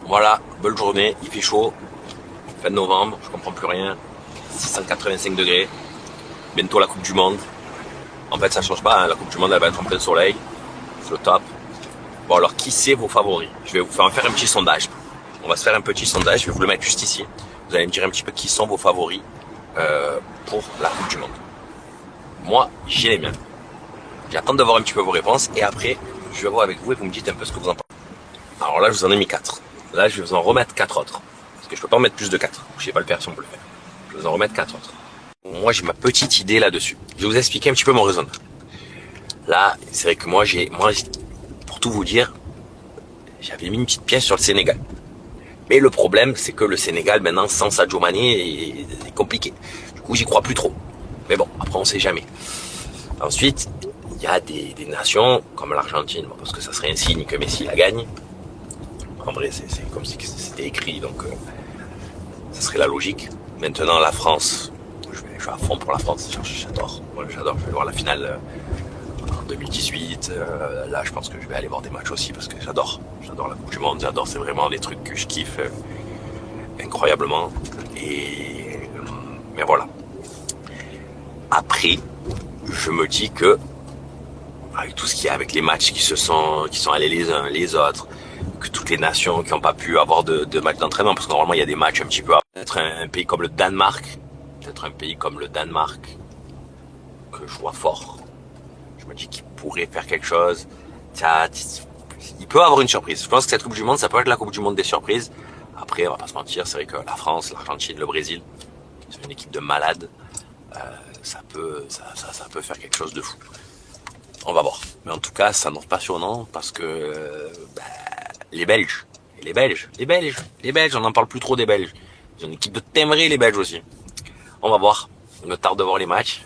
Voilà, belle journée, il fait chaud, fin de novembre, je comprends plus rien, 685 degrés, bientôt la Coupe du Monde. En fait ça change pas, hein. La Coupe du Monde elle va être en plein soleil, c'est le top. Bon alors qui c'est vos favoris? Je vais vous faire un petit sondage. On va se faire un petit sondage, je vais vous le mettre juste ici. Vous allez me dire un petit peu qui sont vos favoris pour la Coupe du Monde. Moi, j'ai les miens. J'attends de voir un petit peu vos réponses et après, je vais voir avec vous et vous me dites un peu ce que vous en pensez. Alors là, je vous en ai mis 4. Là, je vais vous en remettre 4 autres. Parce que je peux pas en mettre plus de 4. Je sais pas le faire si on peut le faire. Je vais vous en remettre 4 autres. Moi, j'ai ma petite idée là-dessus. Je vais vous expliquer un petit peu mon raisonnement. Là, c'est vrai que moi, pour tout vous dire, j'avais mis une petite pièce sur le Sénégal. Mais le problème, c'est que le Sénégal, maintenant, sans Sadio Mané, est compliqué. Du coup, j'y crois plus trop. Mais bon, après, on sait jamais. Ensuite, il y a des nations comme l'Argentine, parce que ça serait un signe que Messi la gagne. En vrai, c'est comme si c'était écrit, donc ça serait la logique. Maintenant, la France, je suis à fond pour la France, j'adore. Moi, j'adore, je vais voir la finale en 2018. Là, je pense que je vais aller voir des matchs aussi, parce que j'adore la Coupe du Monde, c'est vraiment des trucs que je kiffe incroyablement. Mais voilà. Après, je me dis que avec tout ce qu'il y a, avec les matchs qui sont allés les uns les autres, que toutes les nations qui n'ont pas pu avoir de matchs d'entraînement, parce que normalement il y a des matchs un petit peu, peut-être un pays comme le Danemark, que je vois fort. Je me dis qu'il pourrait faire quelque chose. Il peut avoir une surprise. Je pense que cette Coupe du Monde, ça peut être la Coupe du Monde des surprises. Après, on va pas se mentir, c'est vrai que la France, l'Argentine, le Brésil, c'est une équipe de malades. Ça peut faire quelque chose de fou. On va voir. Mais en tout cas, ça annonce passionnant parce que les Belges, on n'en parle plus trop des Belges. Ils ont une équipe de timbrés, les Belges aussi. On va voir. On me tarde de voir les matchs.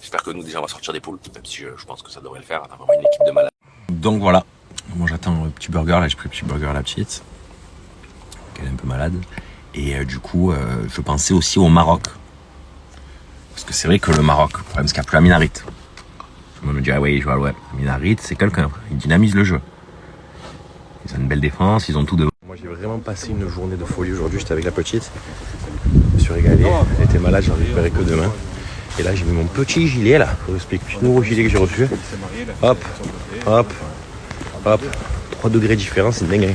J'espère que nous déjà on va sortir des poules, même si je pense que ça devrait le faire. On a vraiment une équipe de malades. Donc voilà. Moi j'attends un petit burger. Là j'ai pris le petit burger à la petite. Elle est un peu malade. Et du coup, je pensais aussi au Maroc. Parce que c'est vrai que le Maroc, le problème c'est qu'il n'y a plus Amin Harit. Tout le monde me dit, ah oui, je vois, ouais. Amin Harit, c'est quelqu'un. Il dynamise le jeu. Ils ont une belle défense, ils ont tout devant. Moi j'ai vraiment passé une journée de folie aujourd'hui. J'étais avec la petite. Je me suis régalé. Elle était malade, j'en récupérais que demain. Et là j'ai mis mon petit gilet là. Je vous explique. Petit nouveau gilet que j'ai reçu. Hop, hop, hop. 3 degrés différents, c'est dingue.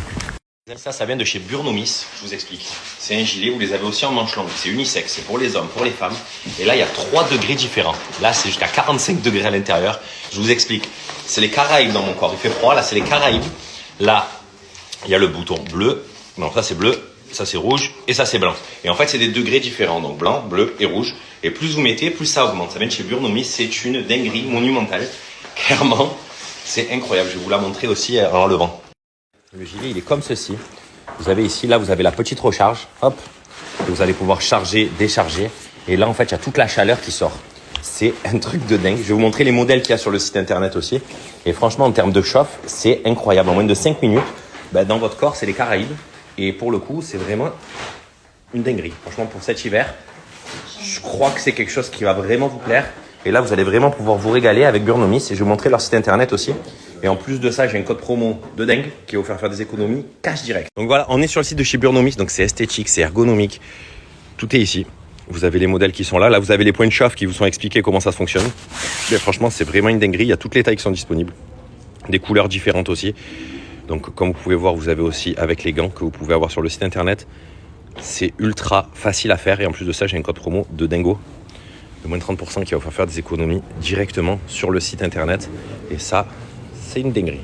Ça vient de chez Burnomis, je vous explique. C'est un gilet, vous les avez aussi en manche longue. C'est unisexe, c'est pour les hommes, pour les femmes. Et là, il y a 3 degrés différents. Là, c'est jusqu'à 45 degrés à l'intérieur. Je vous explique. C'est les Caraïbes dans mon corps. Il fait froid, là, c'est les Caraïbes. Là, il y a le bouton bleu. Non, ça c'est bleu, ça c'est rouge et ça c'est blanc. Et en fait, c'est des degrés différents. Donc blanc, bleu et rouge. Et plus vous mettez, plus ça augmente. Ça vient de chez Burnomis. C'est une dinguerie monumentale. Clairement, c'est incroyable. Je vais vous la montrer aussi en enlevant. Le gilet, il est comme ceci. Vous avez ici, là, vous avez la petite recharge. Hop. Et vous allez pouvoir charger, décharger. Et là, en fait, il y a toute la chaleur qui sort. C'est un truc de dingue. Je vais vous montrer les modèles qu'il y a sur le site internet aussi. Et franchement, en termes de chauffe, c'est incroyable. En moins de 5 minutes, dans votre corps, c'est les Caraïbes. Et pour le coup, c'est vraiment une dinguerie. Franchement, pour cet hiver, je crois que c'est quelque chose qui va vraiment vous plaire. Et là, vous allez vraiment pouvoir vous régaler avec Burnomis. Et je vais vous montrer leur site internet aussi. Et en plus de ça, j'ai un code promo de dingue qui va vous faire des économies cash direct. Donc voilà, on est sur le site de chez Burnomis. Donc c'est esthétique, c'est ergonomique. Tout est ici. Vous avez les modèles qui sont là. Là, vous avez les points de chauffe qui vous sont expliqués comment ça fonctionne. Mais franchement, c'est vraiment une dinguerie. Il y a toutes les tailles qui sont disponibles. Des couleurs différentes aussi. Donc comme vous pouvez voir, vous avez aussi avec les gants que vous pouvez avoir sur le site internet. C'est ultra facile à faire. Et en plus de ça, j'ai un code promo de dingo. De moins de 30% qui va vous faire des économies directement sur le site internet. Et ça, c'est une dinguerie.